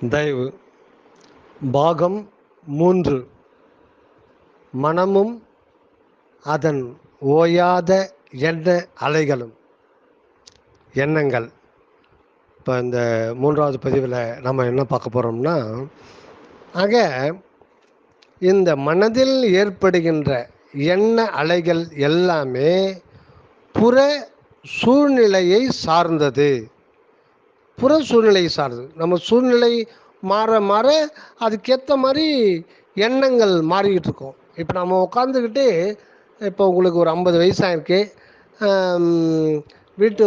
தயவு பாகம் 3 மனமும் அதன் ஓயாத எண்ண அலைகளும். எண்ணங்கள். இப்போ இந்த 3வது பதிவில் நம்ம என்ன பார்க்க போகிறோம்னா, ஆக இந்த மனதில் ஏற்படுகின்ற எண்ண அலைகள் எல்லாமே புற சூழ்நிலையை சார்ந்தது. புற சூழ்நிலை சார்ந்தது. நம்ம சூழ்நிலை மாற மாற அதுக்கேற்ற மாதிரி எண்ணங்கள் மாறிக்கிட்டு இருக்கோம். இப்போ நம்ம உட்காந்துக்கிட்டு, இப்போ உங்களுக்கு ஒரு 50 வயசாகிருக்கு, வீட்டு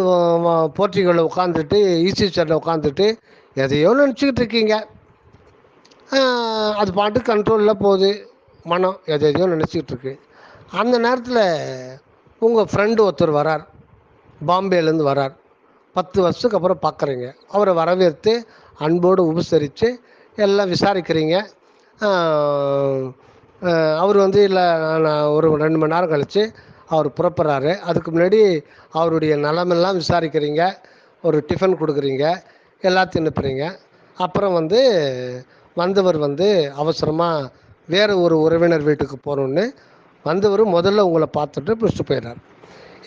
போர்ட்டிகளில் உட்காந்துட்டு, ஈசி சேரில் உட்காந்துட்டு எதையோ நினச்சிக்கிட்டு இருக்கீங்க. அது பாட்டு கண்ட்ரோலில் போகுது. மனம் எதையோ நினச்சிக்கிட்டு இருக்கு. அந்த நேரத்தில் உங்கள் ஃப்ரெண்டு ஒருத்தர் வரார், பாம்பேலேருந்து வரார். 10 வருஷத்துக்கு அப்புறம் பார்க்குறீங்க. அவரை வரவேற்று அன்போடு உபசரித்து எல்லாம் விசாரிக்கிறீங்க. அவர் இல்லை, நான் ஒரு 2 மணி நேரம் கழித்து அவர் புறப்படுறாரு. அதுக்கு முன்னாடி அவருடைய நலமெல்லாம் விசாரிக்கிறீங்க, ஒரு டிஃபன் கொடுக்குறீங்க, எல்லாத்தையும் அனுப்புகிறீங்க. அப்புறம் வந்தவர் அவசரமாக வேறு ஒரு உறவினர் வீட்டுக்கு போகணுன்னு வந்தவர் முதல்ல உங்களை பார்த்துட்டு பிடிச்சிட்டு போயிடுறார்.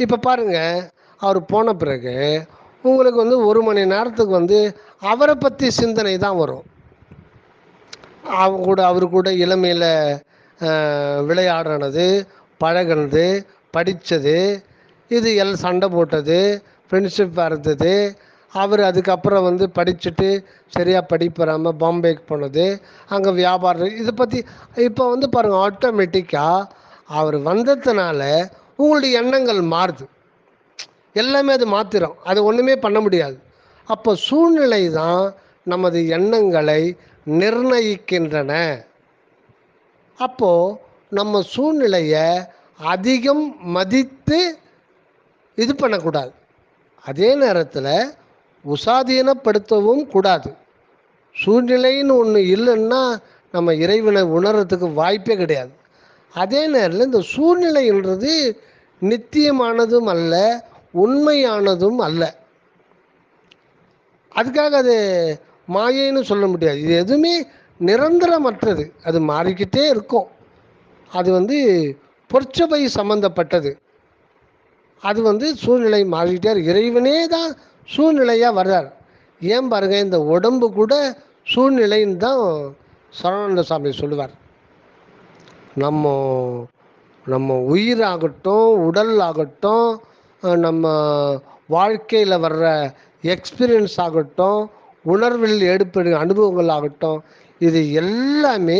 இப்போ பாருங்கள், அவர் போன பிறகு உங்களுக்கு 1 மணி நேரத்துக்கு அவரை பற்றி சிந்தனை தான் வரும். அவர் கூட இளமையில் விளையாடுறது, பழகினது, படித்தது, இது எல்லாம் சண்டை போட்டது, ஃப்ரெண்ட்ஷிப்பாக இருந்தது. அவர் அதுக்கப்புறம் படிச்சுட்டு சரியாக படிப்பறாமல் பாம்பேக்கு போனது, அங்கே வியாபாரம், இதை பற்றி இப்போ பாருங்கள், ஆட்டோமேட்டிக்காக அவர் வந்ததுனால உங்களுடைய எண்ணங்கள் மாறுது. எல்லாமே அது மாற்றிடும். அது ஒன்றுமே பண்ண முடியாது. அப்போ சூழ்நிலை தான் நமது எண்ணங்களை நிர்ணயிக்கின்றன. அப்போது நம்ம சூழ்நிலையை அதிகம் மதித்து இது பண்ணக்கூடாது. அதே நேரத்தில் உசாதீனப்படுத்தவும் கூடாது. சூழ்நிலைன்னு ஒன்று இல்லைன்னா நம்ம இறைவனை உணர்றதுக்கு வாய்ப்பே கிடையாது. அதே நேரத்தில் இந்த சூழ்நிலைன்றது நித்தியமானதும் அல்ல, உண்மையானதும் அல்ல. அதுக்காக அது மாயைன்னு சொல்ல முடியாது. இது எதுவுமே நிரந்தரமற்றது, அது மாறிக்கிட்டே இருக்கும். அது பொற்சபை சம்பந்தப்பட்டது. அது சூழ்நிலை மாறிக்கிட்டே இறைவனே தான் சூழ்நிலையாக வர்றார். ஏன் பாருங்கள், இந்த உடம்பு கூட சூழ்நிலைன்னு தான் சரவண சாமி சொல்லுவார். நம்ம உயிராகட்டும், உடல் ஆகட்டும், நம்ம வாழ்க்கையில் வர்ற எக்ஸ்பீரியன்ஸ் ஆகட்டும், உணர்வில் ஏற்படும் அனுபவங்கள் ஆகட்டும், இது எல்லாமே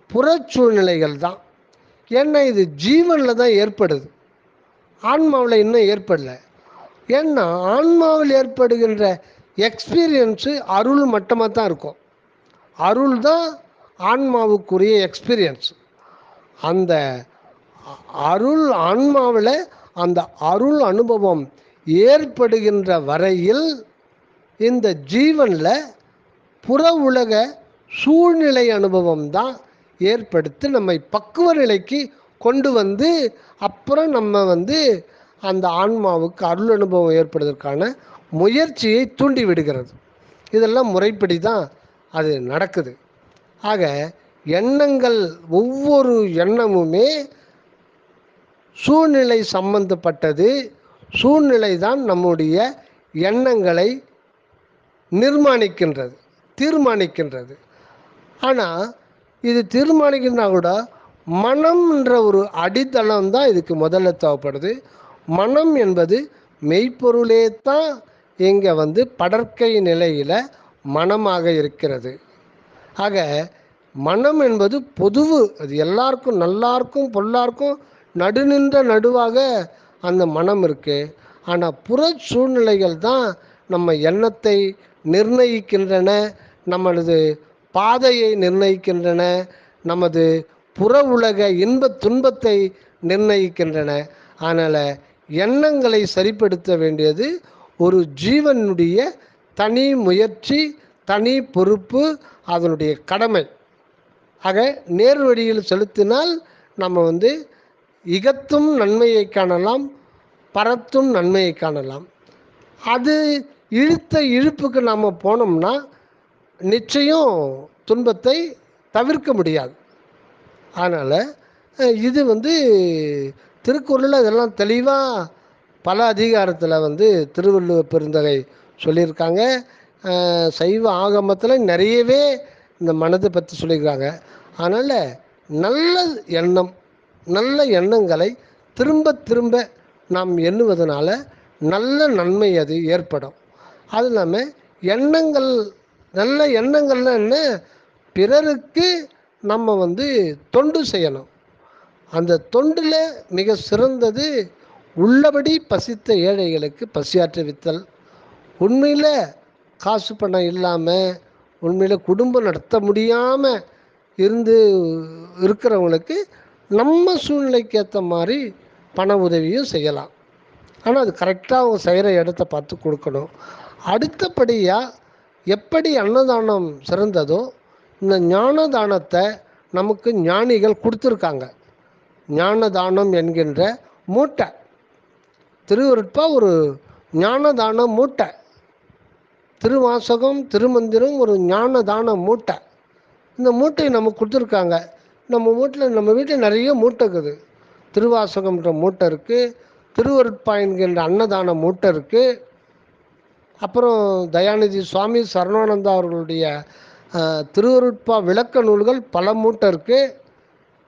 புறச்சூழ்நிலைகள் தான். ஏன்னா இது ஜீவனில் தான் ஏற்படுது, ஆன்மாவில் இன்னும் ஏற்படலை. ஏன்னா ஆன்மாவில் ஏற்படுகின்ற எக்ஸ்பீரியன்ஸு அருள் மட்டமாக தான் இருக்கும். அருள் தான் ஆன்மாவுக்குரிய எக்ஸ்பீரியன்ஸ். அந்த அருள் ஆன்மாவில் அந்த அருள் அனுபவம் ஏற்படுகின்ற வரையில் இந்த ஜீவனில் புற உலக சூழ்நிலை அனுபவம் தான் ஏற்படுத்தி நம்மை பக்குவ நிலைக்கு கொண்டு அப்புறம் நம்ம அந்த ஆன்மாவுக்கு அருள் அனுபவம் ஏற்படுவதற்கான முயற்சியை தூண்டி விடுகிறது. இதெல்லாம் முறைப்படி தான் அது நடக்குது. ஆக எண்ணங்கள், ஒவ்வொரு எண்ணமுமே சூழ்நிலை சம்பந்தப்பட்டது. சூழ்நிலை தான் நம்முடைய எண்ணங்களை நிர்மாணிக்கின்றது, தீர்மானிக்கின்றது. ஆனால் இது தீர்மானிக்கின்றா கூட மனம்ன்ற ஒரு அடித்தளம் தான் இதுக்கு முதல்ல தேவைப்படுது. மனம் என்பது மெய்ப்பொருளே தான் இங்கே படற்கை நிலையில் மனமாக இருக்கிறது. ஆக மனம் என்பது பொதுவு, அது எல்லாருக்கும், நல்லாருக்கும் பொல்லாருக்கும் நடுநின்ற நடுவாக அந்த மனம் இருக்குது. ஆனால் புற சூழ்நிலைகள் தான் நம்ம எண்ணத்தை நிர்ணயிக்கின்றன, நமது பாதையை நிர்ணயிக்கின்றன, நமது புற உலக இன்ப துன்பத்தை நிர்ணயிக்கின்றன. அதனால் எண்ணங்களை சரிப்படுத்த வேண்டியது ஒரு ஜீவனுடைய தனி முயற்சி, தனி பொறுப்பு, அதனுடைய கடமை. ஆக நேர் வழியில் செலுத்தினால் நம்ம இகத்தும் நன்மையை காணலாம், பரத்தும் நன்மையை காணலாம். அது இழுத்த இழுப்புக்கு நாம் போனோம்னா நிச்சயம் துன்பத்தை தவிர்க்க முடியாது. அதனால் இது வந்து திருக்குறளில் இதெல்லாம் தெளிவாக பல அதிகாரத்தில் வந்து திருவள்ளுவர் பெருந்தகை சொல்லியிருக்காங்க. சைவ ஆகமத்தில் நிறையவே இந்த மனதை பற்றி சொல்லியிருக்காங்க. அதனால் நல்ல எண்ணம், நல்ல எண்ணங்களை திரும்ப திரும்ப நாம் எண்ணுவதனால நல்ல நன்மை அது ஏற்படும். அது இல்லாமல் எண்ணங்கள், நல்ல எண்ணங்கள்லாம் என்ன, பிறருக்கு நம்ம வந்து தொண்டு செய்யணும். அந்த தொண்டில் மிக சிறந்தது உள்ளபடி பசித்த ஏழைகளுக்கு பசியாற்றுவித்தல். உண்மையில் காசு பணம் இல்லாமல், உண்மையில் குடும்பம் நடத்த முடியாமல் இருக்கிறவங்களுக்கு நம்ம சூழ்நிலைக்கு ஏற்ற மாதிரி பண உதவியும் செய்யலாம். ஆனால் அது கரெக்டாக அவங்க செய்கிற இடத்த பார்த்து கொடுக்கணும். அடுத்தபடியாக எப்படி அன்னதானம் சிறந்ததோ, இந்த ஞான தானத்தை நமக்கு ஞானிகள் கொடுத்துருக்காங்க. ஞான தானம் என்கின்ற மூட்டை, திருவருட்பா ஒரு ஞான தான மூட்டை, திருவாசகம் திருமந்திரம் ஒரு ஞான தான மூட்டை. இந்த மூட்டையை நமக்கு கொடுத்துருக்காங்க. நம்ம வீட்டில் நிறைய மூட்டை இருக்குது. திருவாசகம்ன்ற மூட்டை இருக்குது, திருவருட்பா என்கின்ற அன்னதான மூட்டை இருக்குது, அப்புறம் தயாநிதி சுவாமி சரவணானந்தா அவர்களுடைய திருவருட்பா விளக்க நூல்கள் பல மூட்டை இருக்குது.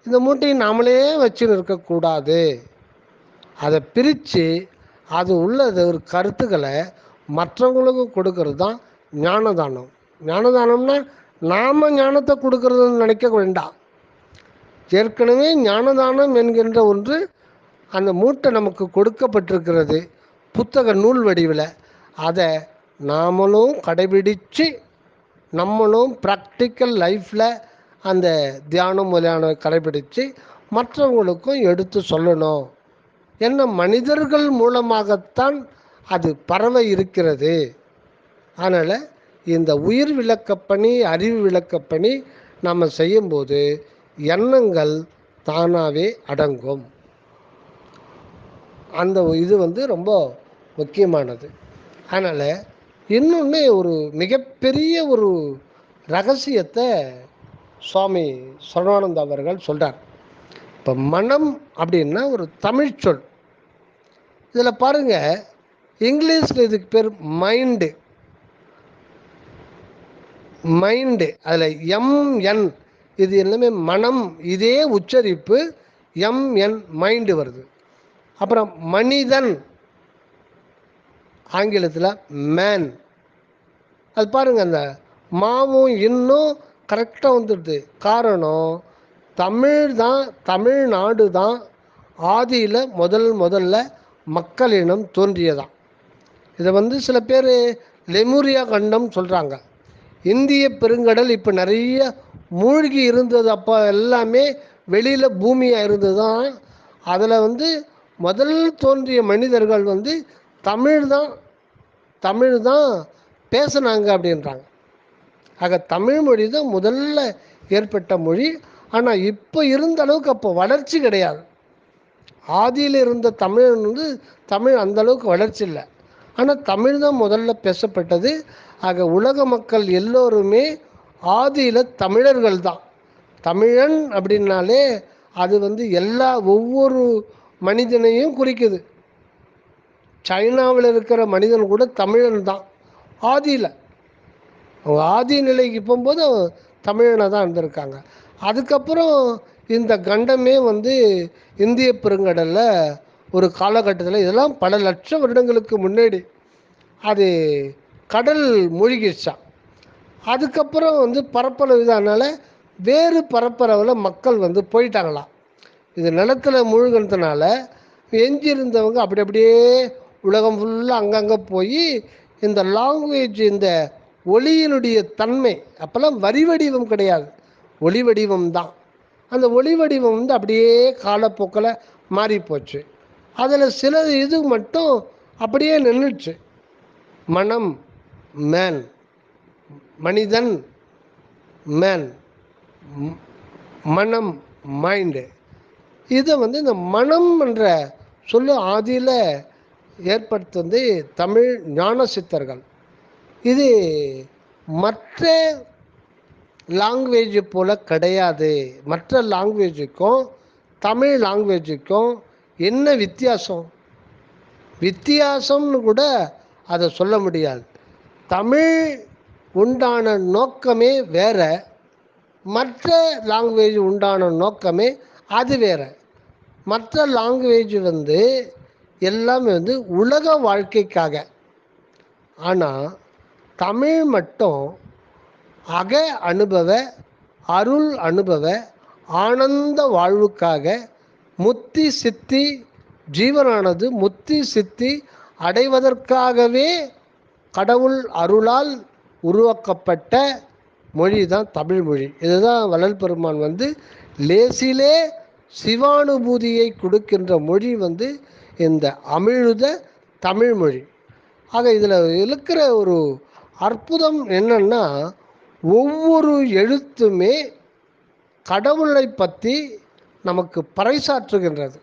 இந்த மூட்டையை நாமளே வச்சுன்னு இருக்கக்கூடாது. அதை பிரித்து அது உள்ளது ஒரு கருத்துக்களை மற்றவங்களுக்கு கொடுக்கறது தான் ஞானதானம். ஞானதானம்னா நாம் ஞானத்தை கொடுக்கறதுன்னு நினைக்க வேண்டாம். ஏற்கனவே ஞானதானம் என்கின்ற ஒன்று அந்த மூட்டை நமக்கு கொடுக்கப்பட்டிருக்கிறது புத்தக நூல் வடிவில். அதை நாமளும் கடைபிடித்து நம்மளும் ப்ராக்டிக்கல் லைஃப்பில் அந்த தியானம் முதலான கடைபிடித்து மற்றவங்களுக்கும் எடுத்து சொல்லணும். என்ன, மனிதர்கள் மூலமாகத்தான் அது பரவ இருக்கிறது. அதனால் இந்த உயிர் விளக்கப்பணி, அறிவு விளக்கப்பணி நம்ம செய்யும்போது எண்ணங்கள் தானாகவே அடங்கும். அந்த இது வந்து ரொம்ப முக்கியமானது. அதனால் இன்னொன்று ஒரு மிகப்பெரிய ஒரு ரகசியத்தை சுவாமி சரவணானந்தா அவர்கள் சொல்கிறார். இப்போ மனம் அப்படின்னா ஒரு தமிழ் சொல். இதில் பாருங்கள், இங்கிலீஷில் இதுக்கு பேர் மைண்டு. அதில் எம்என், இது எல்லாமே மனம், இதே உச்சரிப்பு எம்என், மைண்டு வருது. அப்புறம் மனிதன், ஆங்கிலத்தில் மேன். அது பாருங்கள், அந்த மாவும் இன்னும் கரெக்டாக வந்துடுது. காரணம், தமிழ்நாடு தான் ஆதியில் முதல்ல மக்களினம் தோன்றியதான். இதை வந்து சில பேர் லெமுரியா கண்டம் சொல்கிறாங்க. இந்திய பெருங்கடல் இப்போ நிறைய மூழ்கி இருந்தது. அப்போ எல்லாமே வெளியில் பூமியாக இருந்தது தான். அதில் வந்து முதல் தோன்றிய மனிதர்கள் வந்து தமிழ் தான் பேசுனாங்க அப்படின்றாங்க. ஆக தமிழ் மொழி தான் முதல்ல ஏற்பட்ட மொழி. ஆனால் இப்போ இருந்த அளவுக்கு அப்போ வளர்ச்சி கிடையாது. ஆதியில் இருந்த தமிழ் அந்தளவுக்கு வளர்ச்சி இல்லை. ஆனால் தமிழ் தான் முதல்ல பேசப்பட்டது. ஆக உலக மக்கள் எல்லோருமே ஆதியில் தமிழர்கள் தான். தமிழன் அப்படின்னாலே அது வந்து ஒவ்வொரு மனிதனையும் குறிக்குது. சைனாவில் இருக்கிற மனிதன் கூட தமிழன் தான் ஆதியில். ஆதி நிலைக்கு போகும்போது தமிழனை தான் இருந்திருக்காங்க. அதுக்கப்புறம் இந்த கண்டமே வந்து இந்திய பெருங்கடலில் ஒரு காலகட்டத்தில், இதெல்லாம் பல லட்சம் வருடங்களுக்கு முன்னாடி அது கடல் மூழ்கிடுச்சான். அதுக்கப்புறம் வந்து பரப்பளவு இதனால் வேறு பரப்பளவில் மக்கள் வந்து போயிட்டாங்களாம். இது நிலத்தில் மூழ்கினதுனால எஞ்சிருந்தவங்க அப்படியே உலகம் ஃபுல்லாக அங்கங்கே போய் இந்த லாங்குவேஜ், இந்த ஒளியினுடைய தன்மை, அப்போல்லாம் வரி வடிவம் கிடையாது, ஒளி வடிவம் தான். அந்த ஒளி வடிவம் வந்து அப்படியே காலப்போக்கில் மாறி போச்சு. அதில் சில இது மட்டும் அப்படியே நின்றுச்சு. மனம் மேன், மனிதன் மேன், மனம் மைண்டு. இதை வந்து இந்த மனம் என்ற சொல்லு ஆதியில் ஏற்படுத்தி தமிழ் ஞான சித்தர்கள். இது மற்ற லாங்குவேஜ் போல் கிடையாது. மற்ற லாங்குவேஜுக்கும் தமிழ் லாங்குவேஜுக்கும் என்ன வித்தியாசம்? வித்தியாசம்னு கூட அதை சொல்ல முடியாது. தமிழ் உண்டான நோக்கமே வேற, மற்ற லாங்குவேஜ் உண்டான நோக்கமே அது வேற. மற்ற லாங்குவேஜ் எல்லாமே உலக வாழ்க்கைக்காக. ஆனால் தமிழ் மட்டும் அக அனுபவ, அருள் அனுபவ, ஆனந்த வாழ்வுக்காக முத்தி சித்தி ஜீவனானது முத்தி சித்தி அடைவதற்காகவே கடவுள் அருளால் உருவாக்கப்பட்ட மொழி தான் தமிழ் மொழி. இதுதான் வள்ளல் பெருமான் லேசிலே சிவானுபூதியை கொடுக்கின்ற மொழி இந்த அமிழ்த தமிழ் மொழி. ஆக இதில் இருக்கிற ஒரு அற்புதம் என்னன்னா, ஒவ்வொரு எழுத்துமே கடவுளை பற்றி நமக்கு பறைசாற்றுகின்றது.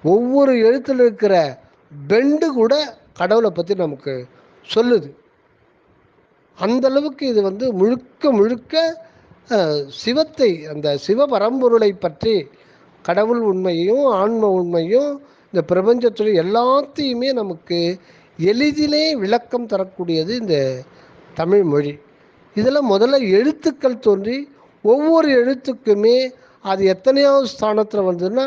ஒவ்வொரு எழுத்தில் இருக்கிற பெண்டு கூட கடவுளை பற்றி நமக்கு சொல்லுது. அந்தளவுக்கு இது முழுக்க முழுக்க சிவத்தை, அந்த சிவபரம்பொருளை பற்றி கடவுள் உண்மையும் ஆன்ம உண்மையும் இந்த பிரபஞ்சத்துறை எல்லாத்தையுமே நமக்கு எளிதிலே விளக்கம் தரக்கூடியது இந்த தமிழ் மொழி. இதில் முதல்ல எழுத்துக்கள் தோன்றி ஒவ்வொரு எழுத்துக்குமே அது எத்தனையாவது ஸ்தானத்தில் வந்ததுன்னா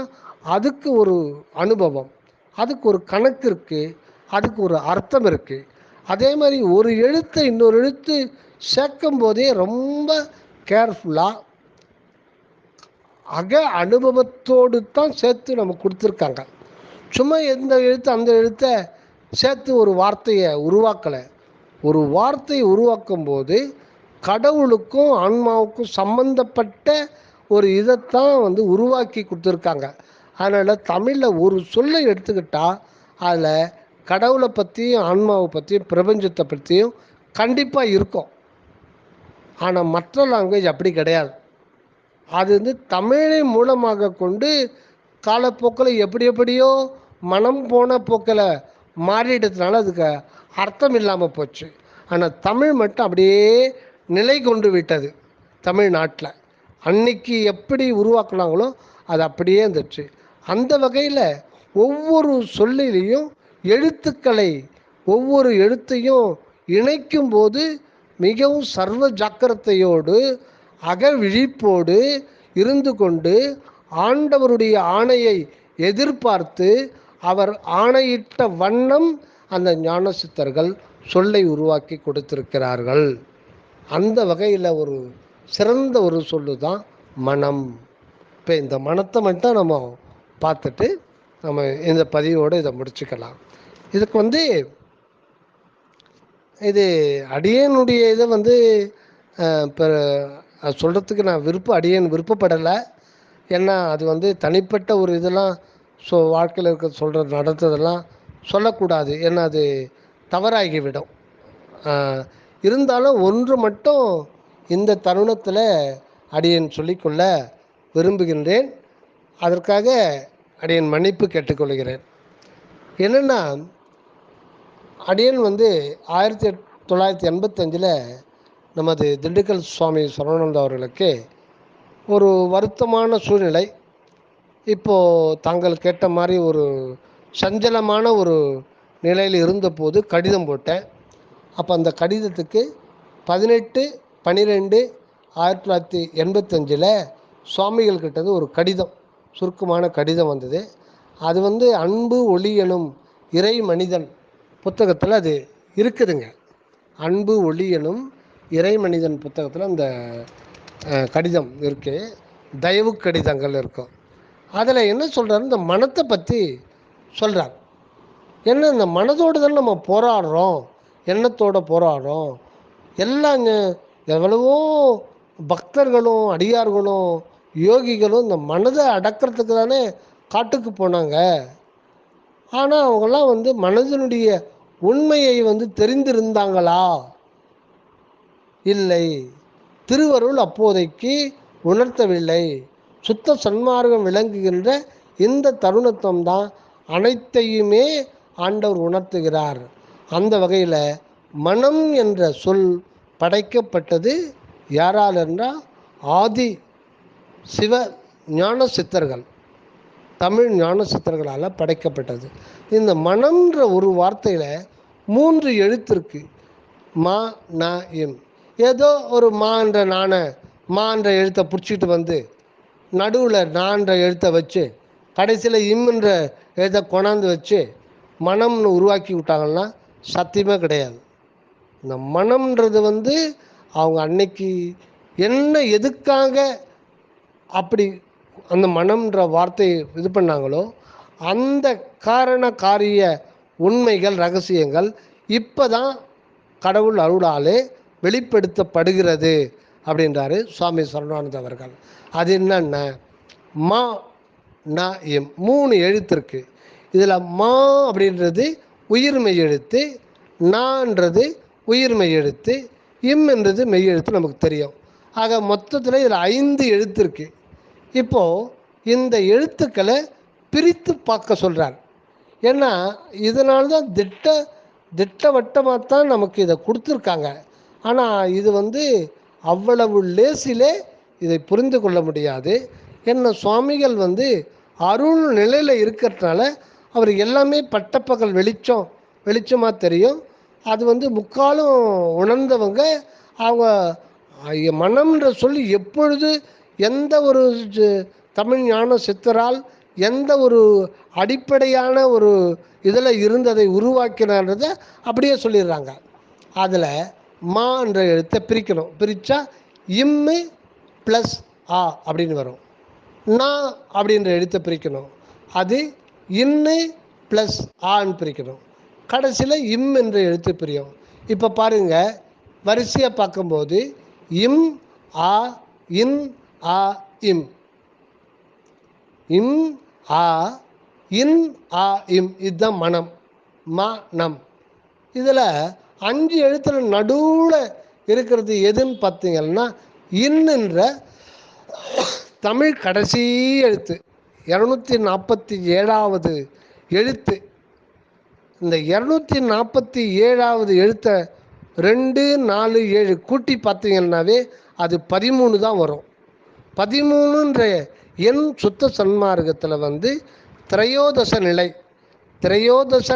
அதுக்கு ஒரு அனுபவம், அதுக்கு ஒரு கணக்கு இருக்குது, அதுக்கு ஒரு அர்த்தம் இருக்குது. அதே மாதிரி ஒரு எழுத்தை இன்னொரு எழுத்து சேர்க்கும் போதே ரொம்ப கேர்ஃபுல்லாக அக அனுபவத்தோடு தான் சேர்த்து நமக்கு கொடுத்துருக்காங்க. சும்மா எந்த எழுத்து அந்த எழுத்தை சேர்த்து ஒரு வார்த்தையை உருவாக்கலை. ஒரு வார்த்தையை உருவாக்கும் போது கடவுளுக்கும் ஆன்மாவுக்கும் சம்பந்தப்பட்ட ஒரு இதைத்தான் உருவாக்கி கொடுத்துருக்காங்க. அதனால் தமிழில் ஒரு சொல்லை எடுத்துக்கிட்டால் அதில் கடவுளை பற்றியும் ஆன்மாவை பற்றியும் பிரபஞ்சத்தை பற்றியும் கண்டிப்பாக இருக்கும். ஆனால் மற்ற லாங்குவேஜ் அப்படி கிடையாது. அது தமிழை மூலமாக கொண்டு காலப்போக்கில் எப்படியோ மனம் போன போக்கில் மாறிடுறதுனால அதுக்கு அர்த்தம் இல்லாமல் போச்சு. ஆனால் தமிழ் மட்டும் அப்படியே நிலை கொண்டு விட்டது. தமிழ்நாட்டில் அன்னைக்கு எப்படி உருவாக்குனாங்களோ அது அப்படியே இருந்துச்சு. அந்த வகையில் ஒவ்வொரு சொல்லிலையும் எழுத்துக்களை, ஒவ்வொரு எழுத்தையும் இணைக்கும் போது மிகவும் சர்வ ஜாக்கிரதையோடு அகவிழிப்போடு இருந்து கொண்டு ஆண்டவருடைய ஆணையை எதிர்பார்த்து அவர் ஆணையிட்ட வண்ணம் அந்த ஞான சித்தர்கள் சொல்லை உருவாக்கி கொடுத்திருக்கிறார்கள். அந்த வகையில் ஒரு சிறந்த ஒரு சொல்லு தான் மனம். இப்போ இந்த மனத்தை மட்டும் நம்ம பார்த்துட்டு நம்ம இந்த பதிவோடு இதை முடிச்சுக்கலாம். இதுக்கு இது அடியனுடைய இதை இப்போ சொல்கிறதுக்கு நான் அடியேன் விருப்பப்படலை. ஏன்னா அது தனிப்பட்ட ஒரு இதெல்லாம் வாழ்க்கையில் இருக்க சொல்கிறது நடத்துறதெல்லாம் சொல்லக்கூடாது. ஏன்னா அது தவறாகிவிடும். இருந்தாலும் ஒன்று மட்டும் இந்த தருணத்தில் அடியேன் சொல்லிக்கொள்ள விரும்புகின்றேன். அதற்காக அடியேன் மன்னிப்பு கேட்டுக்கொள்கிறேன். என்னென்னா, அடியேன் 1985 நமது திண்டுக்கல் சுவாமி சரவணானந்தா அவர்களுக்கு ஒரு வருத்தமான சூழ்நிலை. இப்போது தாங்கள் கேட்ட மாதிரி ஒரு சஞ்சலமான ஒரு நிலையில் இருந்தபோது கடிதம் போட்டேன். அப்போ அந்த கடிதத்துக்கு 18/12/1985 சுவாமிகள்கிட்ட ஒரு கடிதம், சுருக்கமான கடிதம் வந்தது. அது அன்பு ஒளி எனும் இறை மனிதன் புத்தகத்தில் அது இருக்குதுங்க. அன்பு ஒளி எனும் இறை மனிதன் புத்தகத்தில் அந்த கடிதம் இருக்குது. தயவு கடிதங்கள் இருக்கும். அதில் என்ன சொல்கிறாரு, இந்த மனத்தை பற்றி சொல்கிறார். என்ன, இந்த மனதோடு தான் நம்ம போராடுறோம், எண்ணத்தோடு போராடுறோம். எல்லாம் எவ்வளவோ பக்தர்களும் அடியார்களும் யோகிகளும் இந்த மனதை அடக்கிறதுக்கு தானே காட்டுக்கு போனாங்க. ஆனால் அவங்களாம் மனதினுடைய உண்மையை தெரிந்திருந்தாங்களா? இல்லை, திருவருள் அப்போதைக்கு உணர்த்தவில்லை. சுத்த சன்மார்க்கம் விளங்குகின்ற இந்த தருணத்தம் தான் அனைத்தையுமே ஆண்டவர் உணர்த்துகிறார். அந்த வகையில் மனம் என்ற சொல் படைக்கப்பட்டது யாரால் என்றால் ஆதி சிவ ஞான சித்தர்கள், தமிழ் ஞான சித்தர்களால் படைக்கப்பட்டது. இந்த மனம்ன்ற ஒரு வார்த்தையில் 3 எழுத்து இருக்கு. மா ந இம். ஏதோ ஒரு மான்ற மான்ற எழுத்தை பிடிச்சிட்டு வந்து நடுவில் நான்ற எழுத்தை வச்சு கடைசியில் இம்முன்ற எழுத்தை கொண்டாந்து வச்சு மனம்னு உருவாக்கி விட்டாங்கன்னா சத்தியமே கிடையாது. இந்த மனம்ன்றது வந்து அவங்க அன்னைக்கு என்ன எதுக்காக அப்படி அந்த மனம்ன்ற வார்த்தையை இது பண்ணாங்களோ அந்த காரண காரிய உண்மைகள் ரகசியங்கள் இப்போ தான் கடவுள் அருளாலே வெளிப்படுத்தப்படுகிறது அப்படின்றாரு சுவாமி சரவணானந்த அவர்கள். அது என்னென்ன? மா ந இம் 3 எழுத்து இருக்குது. இதில் மா அப்படின்றது உயிர்மெய் எழுத்து, நான்றது உயிர்மெய் எழுத்து, இம் என்றது மெய் எழுத்து நமக்கு தெரியும். ஆக மொத்தத்தில் இதில் 5 எழுத்து இருக்குது. இப்போது இந்த எழுத்துக்களை பிரித்து பார்க்க சொல்கிறார். ஏன்னா இதனால்தான் திட்டவட்டமாக தான் நமக்கு இதை கொடுத்துருக்காங்க. ஆனால் இது வந்து அவ்வளவு லேசிலே இதை புரிந்து கொள்ள முடியாது. என்ன சுவாமிகள் வந்து அருள் நிலையில் இருக்கிறதுனால அவர் எல்லாமே பட்டப்பகல் வெளிச்சமாக தெரியும். அது வந்து முக்காலும் உணர்ந்தவங்க. அவங்க மனம்ன்ற சொல்லி எப்பொழுது எந்த ஒரு தமிழ் ஞான சித்தரால் எந்த ஒரு அடிப்படையான ஒரு இதில் இருந்ததை உருவாக்கினதை அப்படியே சொல்லிடுறாங்க. அதில் மா என்ற எழுத்தை பிரிக்கணும். பிரித்தா இம்மு ப்ளஸ் ஆ அப்படின்னு வரும். நா அப்படின்ற எழுத்தை பிரிக்கணும். அது இன்னு ப்ளஸ் ஆன்னு பிரிக்கணும். கடைசியில் இம் என்ற எழுத்து பிரியும். இப்போ பாருங்கள், வரிசையாக பார்க்கும்போது இம் ஆ இன் ஆ இம், இம் ஆ இன் ஆ இம், இதுதான் மனம், மனம். இதில் 5 எழுத்துல நடுவில் இருக்கிறது எதுன்னு பார்த்தீங்கன்னா இன்னுன்ற தமிழ் கடைசி எழுத்து 247வது எழுத்து. இந்த 247வது எழுத்தை 2 4 7 கூட்டி பார்த்தீங்கன்னாவே அது 13 தான் வரும். 13ன்ற எண் சுத்த சன்மார்க்கத்தில் வந்து திரையோதச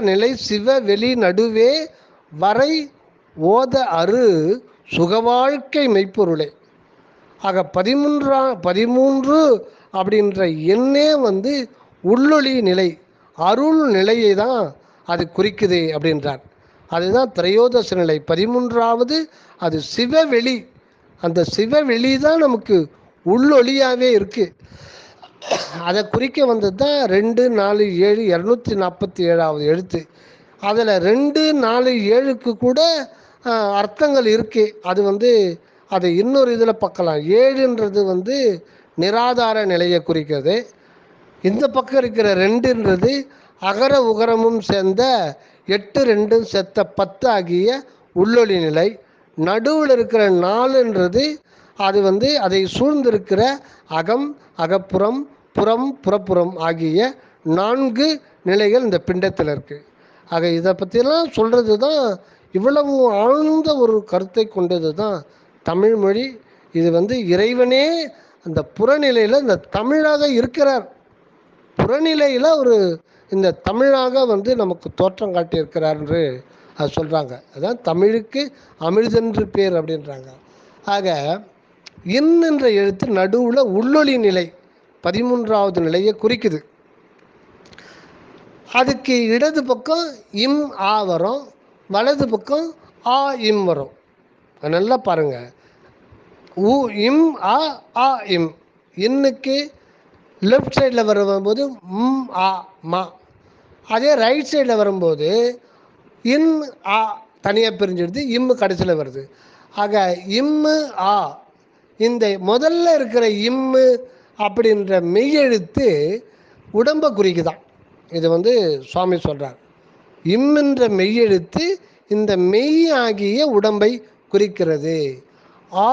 நிலை சிவ வெளி நடுவே வரை ஓத அரு சுகவாழ்க்கை மெய்ப்பொருளே. ஆக 13 அப்படின்ற எண்ணே வந்து உள்ளொளி நிலை, அருள் நிலையை தான் அது குறிக்குது அப்படின்றார். அதுதான் திரையோதச நிலை 13வது. அது சிவவெளி. அந்த சிவவெளி தான் நமக்கு உள்ளொளியாகவே இருக்குது. அதை குறிக்க வந்தது தான் 2 4 7 247வது எழுத்து. அதில் 2 4 7க்கு கூட அர்த்தங்கள் இருக்குது. அது வந்து அதை இன்னொரு இதில் பார்க்கலாம். 7ன்றது வந்து நிராதார நிலையை குறிக்கிறது. இந்த பக்கம் இருக்கிற 2ன்றது அகர உகரமும் சேர்ந்த 8 2 செத்த 10 ஆகிய உள்ளொளி நிலை. நடுவில் இருக்கிற 4ன்றது அது வந்து அதை சூழ்ந்திருக்கிற அகம் அகப்புறம் புறம் புறப்புறம் ஆகிய 4 நிலைகள் இந்த பிண்டத்தில் இருக்குது. ஆக இதை பற்றிலாம் சொல்கிறது தான் இவ்வளவு ஆழ்ந்த ஒரு கருத்தை கொண்டது தான் தமிழ் மொழி. இது வந்து இறைவனே அந்த புறநிலையில் இந்த தமிழாக இருக்கிறார். புறநிலையில் ஒரு இந்த தமிழாக வந்து நமக்கு தோற்றம் காட்டியிருக்கிறார் என்று அது சொல்கிறாங்க. அதான் தமிழுக்கு அமிழ்தென்று பேர் அப்படின்றாங்க. ஆக இன் என்ற எழுத்து நடுவில் உள்ளொளி நிலை 13வது நிலையை குறிக்குது. அதுக்கு இடது பக்கம் இம் ஆ வரும், வலது பக்கம் ஆ இம் வரும். நல்லா பாருங்கள். இம் ஆ ஆ இம். இன்னுக்கு லெஃப்ட் சைடில் வரும்போது ஆ மா. அதே ரைட் சைடில் வரும்போது இன் ஆ தனியாக பிரிஞ்சிடுது, இம்மு கடைசியில் வருது. ஆக இம்மு ஆ, இந்த முதல்ல இருக்கிற இம்மு அப்படின்ற மெய்யெழுத்து உடம்பை குறிக்குதான். இது வந்து சுவாமி சொல்கிறார். இம்மென்ற மெய்யெழுத்து இந்த மெய் ஆகிய உடம்பை குறிக்கிறது. ஆ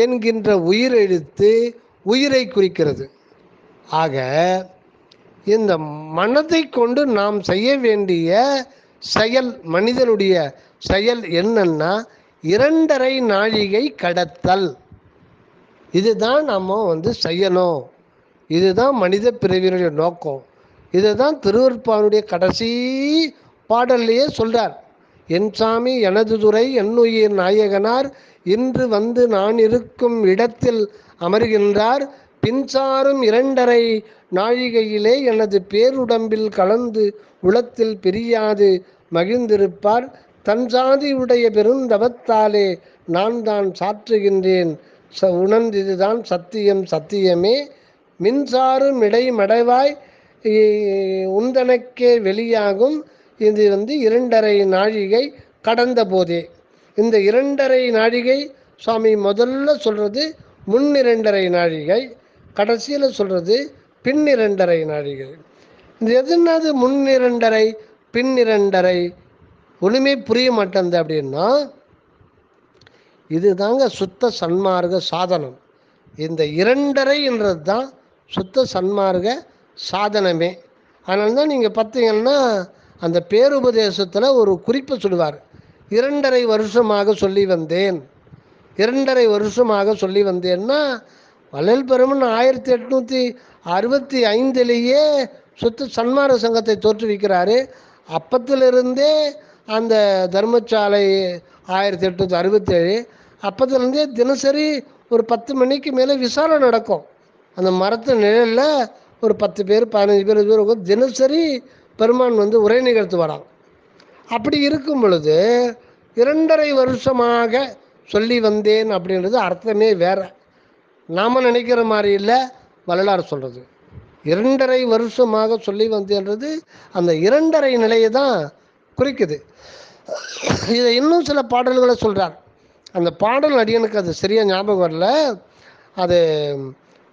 என்கின்ற உயிரெழுத்து உயிரை குறிக்கிறது. ஆக இந்த மனதை கொண்டு நாம் செய்ய வேண்டிய செயல், மனிதனுடைய செயல் என்னன்னா 2½ நாழிகை கடத்தல். இதுதான் நம்ம செய்யணும். இதுதான் மனித பிறவியினுடைய நோக்கம். இதுதான் திருவருட்பாவினுடைய கடைசி பாடல்லையே சொல்றார். என் சாமி எனது துறை என்னுயிர் நாயகனார் இன்று வந்து நான் இருக்கும் இடத்தில் அமர்கின்றார். பின்சாரும் 2½ நாழிகையிலே எனது பேருடம்பில் கலந்து உளத்தில் பிரியாது மகிழ்ந்திருப்பார். தன் சாதியுடைய பெருந்தவத்தாலே நான் தான் சாற்றுகின்றேன் உணர்ந்திதுதான் சத்தியம் சத்தியமே. மின்சாரும் இடைமடைவாய் உந்தனக்கே வெளியாகும். இது 2½ நாழிகை கடந்த போதே. இந்த 2½ நாழிகை சுவாமி முதல்ல சொல்கிறது முன் 2½ நாழிகை, கடைசியில் சொல்கிறது பின் 2½ நாழிகை. இது எதுனாது முன் 2½ பின் 2½ ஒன்றுமே புரிய மாட்டேங்குது அப்படின்னா, இதுதாங்க சுத்த சன்மார்க்க சாதனம். இந்த 2½ தான் சுத்த சன்மார்க்க சாதனமே. அதனால தான் நீங்கள் பார்த்தீங்கன்னா அந்த பேருபதேசத்தில் ஒரு குறிப்பை சொல்லுவார். 2½ வருஷமாக சொல்லி வந்தேன். 2½ வருஷமாக சொல்லி வந்தேன்னா வள்ளல் பெருமன் 1865 சுத்த சன்மார்க்க சங்கத்தை தோற்றுவிக்கிறாரு. அப்பத்திலிருந்தே அந்த தர்மசாலை 1867 அப்பத்திலிருந்தே தினசரி ஒரு 10 மணிக்கு மேலே விசாரணை நடக்கும். அந்த மரத்து நிழலில் ஒரு 10 பேர் 15 பேர் 20 பேர் தினசரி பெருமான் உரை நிகழ்த்து வரான். அப்படி இருக்கும் பொழுது 2½ வருஷமாக சொல்லி வந்தேன் அப்படின்றது அர்த்தமே வேற. நாம் நினைக்கிற மாதிரி இல்லை வள்ளலார் சொல்கிறது. 2½ வருஷமாக சொல்லி வந்தேன்றது அந்த 2½ நிலையை தான் குறிக்குது. இதை இன்னும் சில பாடல்களை சொல்கிறார். அந்த பாடல் அடியனுக்கு அது சரியாக ஞாபகம் வரல. அது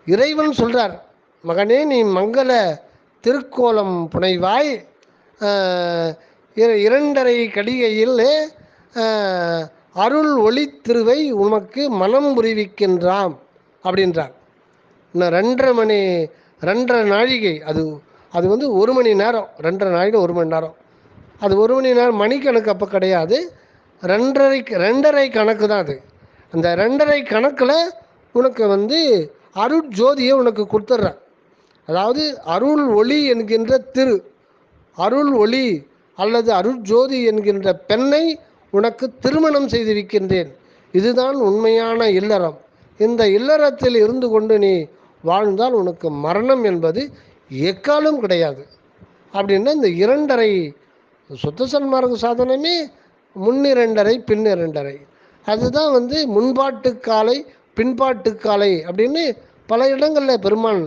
இறைவன் சொல்கிறார், மகனே நீ மங்கள திருக்கோலம் புனைவாய், 2½ கடிகையில் அருள் ஒளி திருவை உமக்கு மனம் புரிவிக்கின்றாம் அப்படின்றார். இன்னும் 2½ நாழிகை அது 1 மணி நேரம். 2½ நாழிகை 1 மணி நேரம். அது 1 மணி நேரம் மணிக்கணக்கு அப்போ கிடையாது, 2½ கணக்கு தான் அது. அந்த 2½ கணக்கில் உனக்கு அருட்ஜோதியை உனக்கு கொடுத்துட்றேன். அதாவது அருள் ஒளி என்கின்ற அருள் ஒளி அல்லது அருட்ஜோதி என்கின்ற பெண்ணை உனக்கு திருமணம் செய்து வைக்கின்றேன். இதுதான் உண்மையான இல்லறம். இந்த இல்லறத்தில் இருந்து கொண்டு நீ வாழ்ந்தால் உனக்கு மரணம் என்பது எக்காலும் கிடையாது அப்படின்னா இந்த 2½ சுத்த சன்மார்க்க சாதனமே முன் 2½ பின் 2½ அதுதான் முன்பாட்டுக்காலை பின்பாட்டுக்காலை அப்படின்னு பல இடங்களில் பெருமான்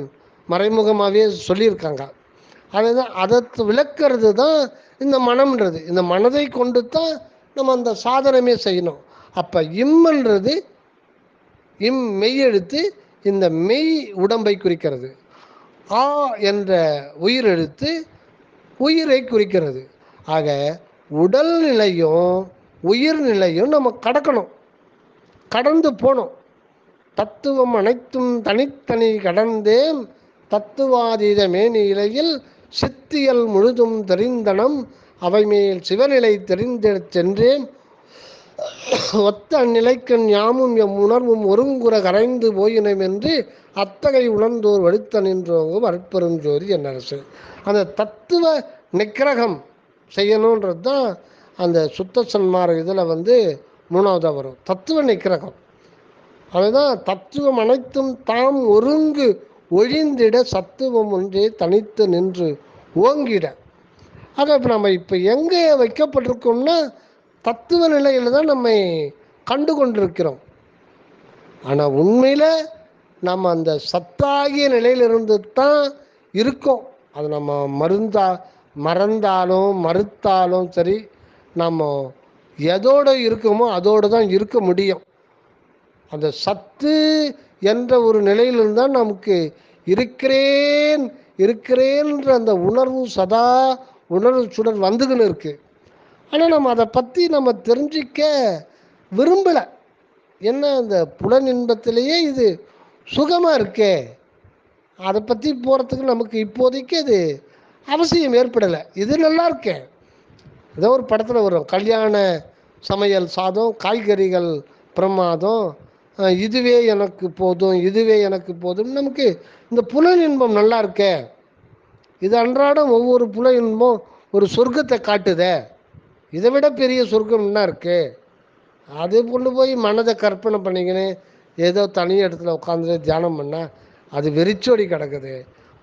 மறைமுகமாகவே சொல்லியிருக்காங்க. அதுதான் அதை விளக்கிறது தான் இந்த மனம்ன்றது. இந்த மனதை கொண்டு தான் நம்ம அந்த சாதனமே செய்யணும். அப்போ இம்ன்றது மெய்யெழுத்து இந்த மெய் உடம்பை குறிக்கிறது. ஆ என்ற உயிரெழுத்து உயிரை குறிக்கிறது. ஆக உடல் நிலையும் உயிர் நிலையும் நம்ம கடந்து போனோம். தத்துவம் அனைத்தும் தனித்தனி கடந்தேன் தத்துவாதீத மேனி இலையில் சித்தியல் முழுதும் தெரிந்தனம் அவை மேல் சிவநிலை தெரிந்த சென்றேன் ஒத்த அந்நிலைக்கண் யாமும் எம் உணர்வும் ஒருங்குற கரைந்து போயினம் என்று அத்தகை உணர்ந்தோர் வடுத்த நின்றோங்கும் அற்பெருஞ்சோதி என் அரசு. அந்த தத்துவ நிக்கிரகம் செய்யணுன்றது தான் அந்த சுத்த சன்மார்க்க இதில் 3ஆவதாக வரும். தத்துவ நிக்கிரகம். அதுதான் தத்துவம் அனைத்தும் தாம் ஒருங்கு ஒழிந்திட சத்துவம் ஒன்றே தனித்து நின்று ஓங்கிட. ஆக இப்போ நம்ம எங்கே வைக்கப்பட்டிருக்கோம்னா தத்துவ நிலையில் தான் நம்ம கண்டு கொண்டிருக்கிறோம். ஆனால் உண்மையில் நம்ம அந்த சத்தாகிய நிலையிலிருந்து தான் இருக்கோம். அது நம்ம மறந்தாலும் மறுத்தாலும் சரி, நம்ம எதோடு இருக்கோமோ அதோடு தான் இருக்க முடியும். அந்த சத்து என்ற ஒரு நிலையிலிருந்து தான் நமக்கு இருக்கிறேன்ற அந்த உணர்வு சதா உணர்வு சுடர் வந்துக்கின்னு இருக்குது. ஆனால் நம்ம அதை பற்றி நம்ம தெரிஞ்சிக்க விரும்பலை. என்ன அந்த புலன் இன்பத்திலேயே இது சுகமாக இருக்கே, அதை பற்றி போகிறதுக்கு நமக்கு இப்போதைக்கு அது அவசியம் ஏற்படலை. இது நல்லா இருக்கே. ஏதோ ஒரு படத்தில் வரும், கல்யாண சமையல் சாதம், காய்கறிகள் பிரமாதம், இதுவே எனக்கு போதும், இதுவே எனக்கு போதும். நமக்கு இந்த புலன் இன்பம் நல்லா இருக்கே, இது அன்றாடம் ஒவ்வொரு புலன் இன்பம் ஒரு சொர்க்கத்தை காட்டுதே, இதை விட பெரிய சொர்க்கம் என்ன இருக்குது? அது கொண்டு போய் மனதை கற்பனை பண்ணிக்கின்னு ஏதோ தனி இடத்துல உட்காந்து தியானம் பண்ணால் அது வெறிச்சோடி கிடக்குது,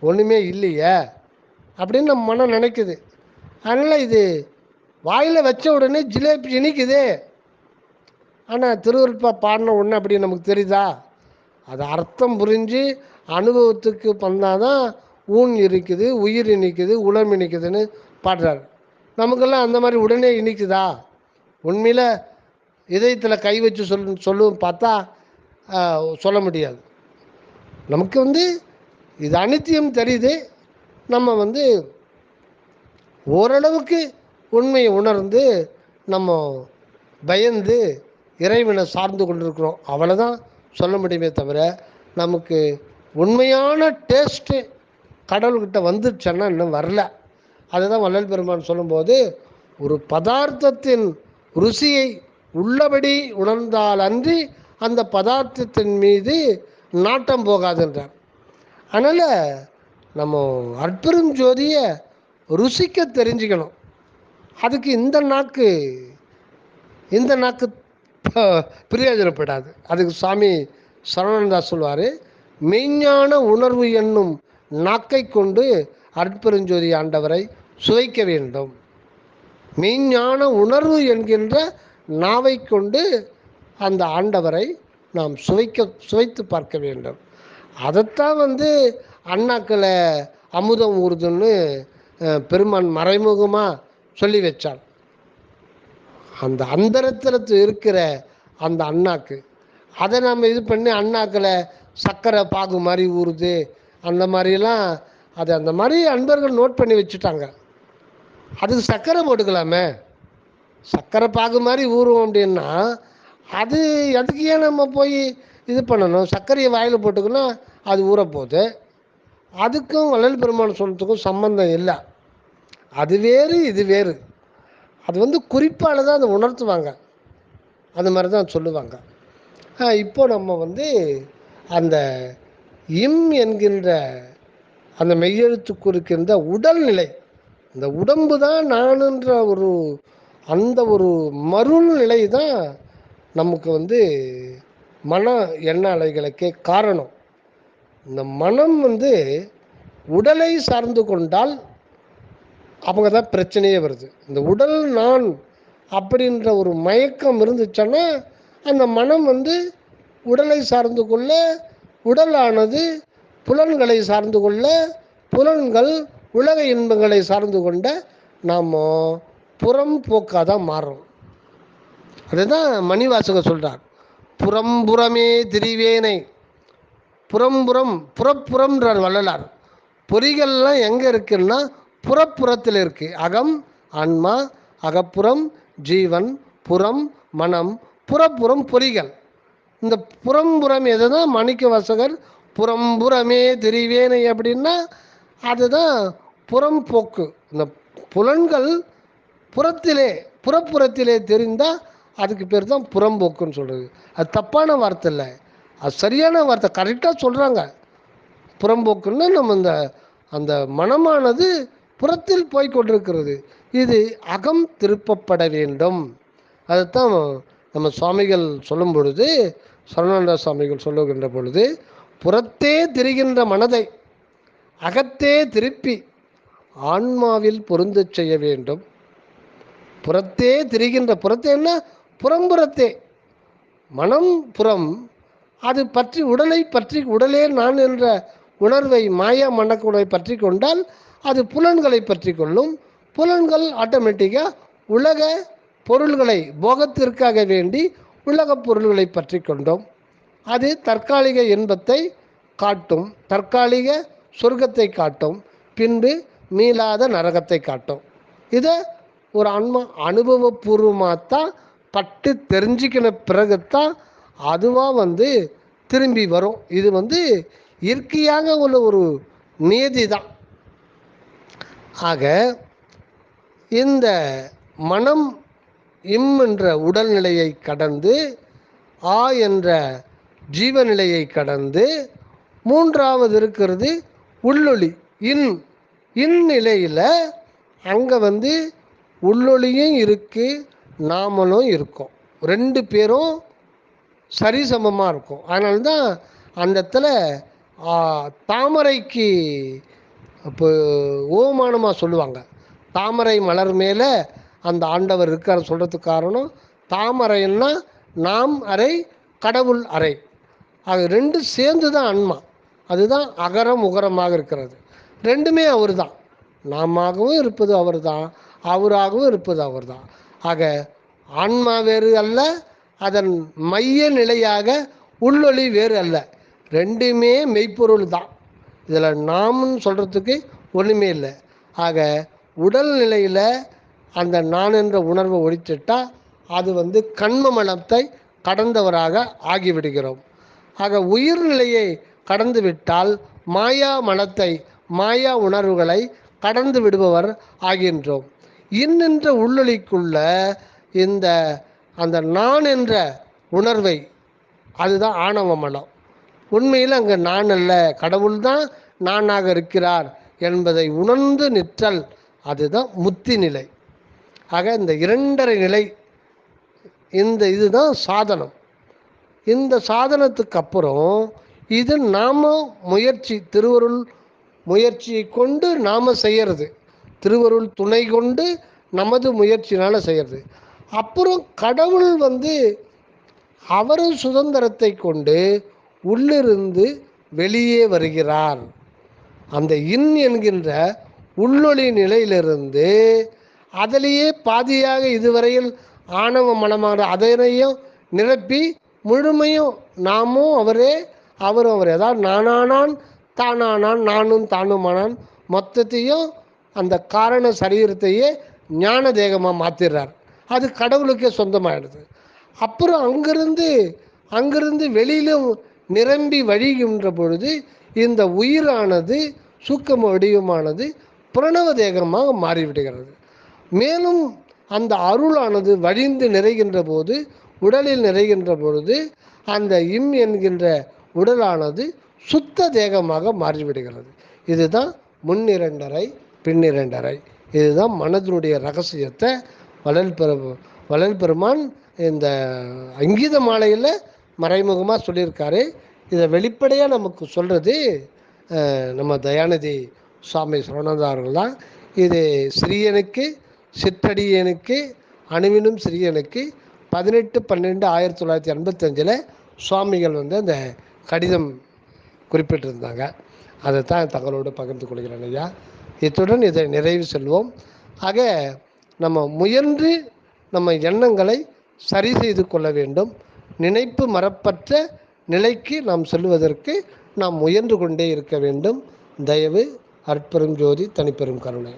ஒன்றுமே இல்லையே அப்படின்னு நம்ம மனம் நினைக்குது. அதனால் இது வாயில் வச்ச உடனே ஜிலேபி இனிக்குது, ஆனால் திருவருட்பா பாடின உடனே அப்படி நமக்கு தெரியுதா? அது அர்த்தம் புரிஞ்சு அனுபவத்துக்கு வந்தாதான் ஊன் இருக்குது, உயிர் இனிக்குது, உளம் இனிக்குதுன்னு பாடுறாரு. நமக்கெல்லாம் அந்த மாதிரி உடனே இனிக்குதா? உண்மையில் இதயத்தில் கை வச்சு சொல்லுன்னு பார்த்தா சொல்ல முடியாது. நமக்கு இது அனித்தியம் தெரியுது. நம்ம ஓரளவுக்கு உண்மையை உணர்ந்து நம்ம பயந்து இறைவனை சார்ந்து கொண்டிருக்கிறோம், அவ்வளோதான் சொல்ல முடியுமே தவிர நமக்கு உண்மையான டேஸ்ட்டு கடவுள்கிட்ட வந்துடுச்சேன்னா இன்னும் வரல. அதுதான் வள்ளல் பெருமான் சொல்லும்போது, ஒரு பதார்த்தத்தின் ருசியை உள்ளபடி உணர்ந்தால் அன்றி அந்த பதார்த்தத்தின் மீது நாட்டம் போகாதுன்றார். அதனால் நம்ம அற்பெரும் ஜோதியை ருசிக்க தெரிஞ்சுக்கணும். அதுக்கு இந்த நாக்கு பிரயோஜனப்படாது. அதுக்கு சுவாமி சரவணந்தா சொல்வார், மெய்ஞான உணர்வு என்னும் நாக்கை கொண்டு அற்பெருஞ்சோதி ஆண்டவரை சுவைக்க வேண்டும். மெய்ஞான உணர்வு என்கின்ற நாவை கொண்டு அந்த ஆண்டவரை நாம் சுவைத்து பார்க்க வேண்டும். அதைத்தான் அண்ணாக்களை அமுதம் ஊறுதுன்னு பெருமான் மறைமுகமாக சொல்லி வச்சார். அந்த அந்தரத்தில் இருக்கிற அந்த அண்ணாக்கு அதை நம்ம இது பண்ணி அண்ணாக்களை சர்க்கரை பாகு மாதிரி ஊறுது அந்த மாதிரிலாம், அது அந்த மாதிரி அன்பர்கள் நோட் பண்ணி வச்சுட்டாங்க. அதுக்கு சர்க்கரை போட்டுக்கலாமே, சர்க்கரை பாகு மாதிரி ஊறுவோம் அப்படின்னா அதுக்கு ஏன் நம்ம போய் இது பண்ணணும்? சர்க்கரையை வாயில் போட்டுக்கணும், அது ஊறப்போகுது. அதுக்கும் வள்ளல் பெருமான் சொல்கிறதுக்கும் சம்பந்தம் இல்லை. அது வேறு இது வேறு. அது குறிப்பால் தான் அதை உணர்த்துவாங்க, அந்த மாதிரி தான் சொல்லுவாங்க. இப்போ நம்ம அந்த இம் என்கின்ற அந்த மெய்யெழுத்துக்கு இருக்கின்ற உடல்நிலை, இந்த உடம்பு தான் நானுன்ற அந்த ஒரு மறுநிலை தான் நமக்கு மன எண்ண அலைகளுக்கே காரணம். இந்த மனம் உடலை சார்ந்து கொண்டால் அவங்க தான் பிரச்சனையே வருது. இந்த உடல் நான் அப்படின்ற ஒரு மயக்கம் இருந்துச்சுன்னா அந்த மனம் உடலை சார்ந்து கொள்ள, உடலானது புலன்களை சார்ந்து கொள்ள, புலன்கள் உலக இன்பங்களை சார்ந்து கொண்ட நாம் புறம் போக்காக தான் மாறும். அதுதான் மணிவாசகர் சொல்கிறார், புறம்புறமே திரிவேனை. புறப்புறம்ன்றார் வள்ளலார். பொறிகள்லாம் எங்கே இருக்குன்னா புறப்புறத்தில் இருக்குது. அகம் ஆன்மா, அகப்புறம் ஜீவன், புறம் மனம், புறப்புறம் பொறிகள். இந்த புறம்புறம் எதுதான் மாணிக்க வாசகர் புறம்புறமே திரிவேனை அப்படின்னா அதுதான் புறம்போக்கு. இந்த புலன்கள் புறப்புறத்திலே தெரிந்தால் அதுக்கு பேர் தான் புறம்போக்குன்னு சொல்கிறது. அது தப்பான வார்த்தை இல்லை, அது சரியான வார்த்தை, கரெக்டாக சொல்கிறாங்க. புறம்போக்குன்னா நம்ம அந்த மனமானது புறத்தில் போய்கொண்டிருக்கிறது, இது அகம் திருப்பப்பட வேண்டும். அதைத்தான் நம்ம சுவாமிகள் சொல்லும் பொழுது, சரவணானந்த சுவாமிகள் சொல்லுகின்ற பொழுது, புறத்தே திரிகின்ற மனதை அகத்தே திருப்பி ஆன்மாவில் பொருந்த செய்ய வேண்டும். புறத்தே திரிகின்ற, புறத்தேன்னா புறம்புறத்தே, மனம் புறம், அது பற்றி உடலே நான் என்ற உணர்வை மாயா மனக்குணை பற்றி கொண்டால் அது புலன்களை பற்றி கொள்ளும். புலன்கள் ஆட்டோமேட்டிக்காக உலக பொருள்களை போகத்திற்காக வேண்டி உலகப் பொருள்களை பற்றி கொண்டோம். அது தற்காலிக இன்பத்தை காட்டும், தற்காலிக சொர்க்கத்தை காட்டும், பின்பு மீளாத நரகத்தை காட்டும். இதை ஒரு ஆன்மா அனுபவபூர்வமாகத்தான் பட்டு தெரிஞ்சிக்கின பிறகுத்தான் அதுவாக திரும்பி வரும். இது இயற்கையாக உள்ள ஒரு நியதி தான். ஆக இந்த மனம் இம் என்ற உடல்நிலையை கடந்து ஆ என்ற ஜீவநிலையை கடந்து மூன்றாவது இருக்கிறது உள்ளொளி இன். இன் நிலையில் அங்கே வந்து உள்ளொளியும் இருக்குது, நாமளும் இருக்கோம். ரெண்டு பேரும் சரிசமமாக இருக்கும். அதனால தான் அந்த இடத்துல தாமரைக்கு இப்போ ஓமானமாக சொல்லுவாங்க. தாமரை மலர் மேலே அந்த ஆண்டவர் இருக்கார் சொல்கிறதுக்கு காரணம், தாமரைன்னா நாம் அறை கடவுள் அறை, அது ரெண்டு சேர்ந்து தான் ஆன்மா. அதுதான் அகரம் உகரமாக இருக்கிறது. ரெண்டுமே அவர் தான். நாமாகவும் இருப்பது அவர் தான், அவராகவும் இருப்பது அவர் தான். ஆக ஆன்மா வேறு அல்ல, அதன் மைய நிலையாக உள்ளொளி வேறு அல்ல. ரெண்டுமே மெய்ப்பொருள் தான். இதில் நாம்னு சொல்கிறதுக்கு ஒன்றுமே இல்லை. ஆக உடல் நிலையில் அந்த நான் என்ற உணர்வை ஒழித்துட்டால் அது வந்து கண்ம மனத்தை கடந்தவராக ஆகிவிடுகிறோம். ஆக உயிர்நிலையை கடந்து விட்டால் மாயா மனத்தை, மாயா உணர்வுகளை கடந்து விடுபவர் ஆகின்றோம். இன்னென்ற உள்ளொளிக்குள்ள இந்த அந்த நான் என்ற உணர்வை, அதுதான் ஆணவ மனம். உண்மையில் அங்கே நான் அல்ல, கடவுள் தான் நானாக இருக்கிறார் என்பதை உணர்ந்து நிற்றல், அதுதான் முத்தி நிலை. ஆக இந்த இரண்டரை நிலை, இந்த இதுதான் சாதனம். இந்த சாதனத்துக்கு அப்புறம் இது நாம் முயற்சி, திருவருள் முயற்சியை கொண்டு நாம் செய்கிறது, திருவருள் துணை கொண்டு நமது முயற்சினால் செய்கிறது. அப்புறம் கடவுள் வந்து அவரும் சுதந்திரத்தை கொண்டு உள்ளிருந்து வெளியே வருகிறார். அந்த இன் என்கின்ற உள்ளொளி நிலையிலிருந்து அதிலேயே பாதியாக இதுவரையில் ஆணவ மனமான அதனையும் நிரப்பி முழுமையும் நாமும் அவரே அவரும் அவரே, அதாவது நானானான் தானானான், நானும் தானுமானான், மொத்தத்தையும் அந்த காரண சரீரத்தையே ஞான தேகமாக மாற்றிடுறார். அது கடவுளுக்கே சொந்தமாகிடுது. அப்புறம் அங்கிருந்து வெளியிலும் நிரம்பி வழிகின்ற பொழுது இந்த உயிரானது சூக்கம வடிவமானது பிரணவ தேகமாக மாறிவிடுகிறது. மேலும் அந்த அருளானது வழிந்து நிறைகின்ற போது, உடலில் நிறைகின்ற பொழுது அந்த இம் என்கின்ற உடலானது சுத்த தேகமாக மாறிவிடுகிறது. இதுதான் முன்னிரண்டரை பின்னிரண்டரை. இதுதான் மனதினுடைய ரகசியத்தை வள்ளல் பெருமான் இந்த அங்கீத மாலையில் மறைமுகமாக சொல்லியிருக்காரு. இதை வெளிப்படையாக நமக்கு சொல்கிறது நம்ம தயாநிதி சுவாமி சரவணந்தார்கள் தான். இது சிறியனுக்கு சிற்றடியனுக்கு அணுவினும் சிறியனுக்கு 18/12/1985 சுவாமிகள் வந்து அந்த கடிதம் குறிப்பிட்டிருந்தாங்க. அதை தான் தங்களோடு பகிர்ந்து கொள்கிறேன் ஐயா. இத்துடன் இதை நிறைவு செல்வோம். ஆக நம்ம முயன்று நம்ம எண்ணங்களை சரி செய்து கொள்ள வேண்டும். நினைப்பு மறப்பற்ற நிலைக்கு நாம் செல்வதற்கு நாம் முயன்று கொண்டே இருக்க வேண்டும். தயவு அற்பெரும் ஜோதி தனிப்பெரும் கருணை.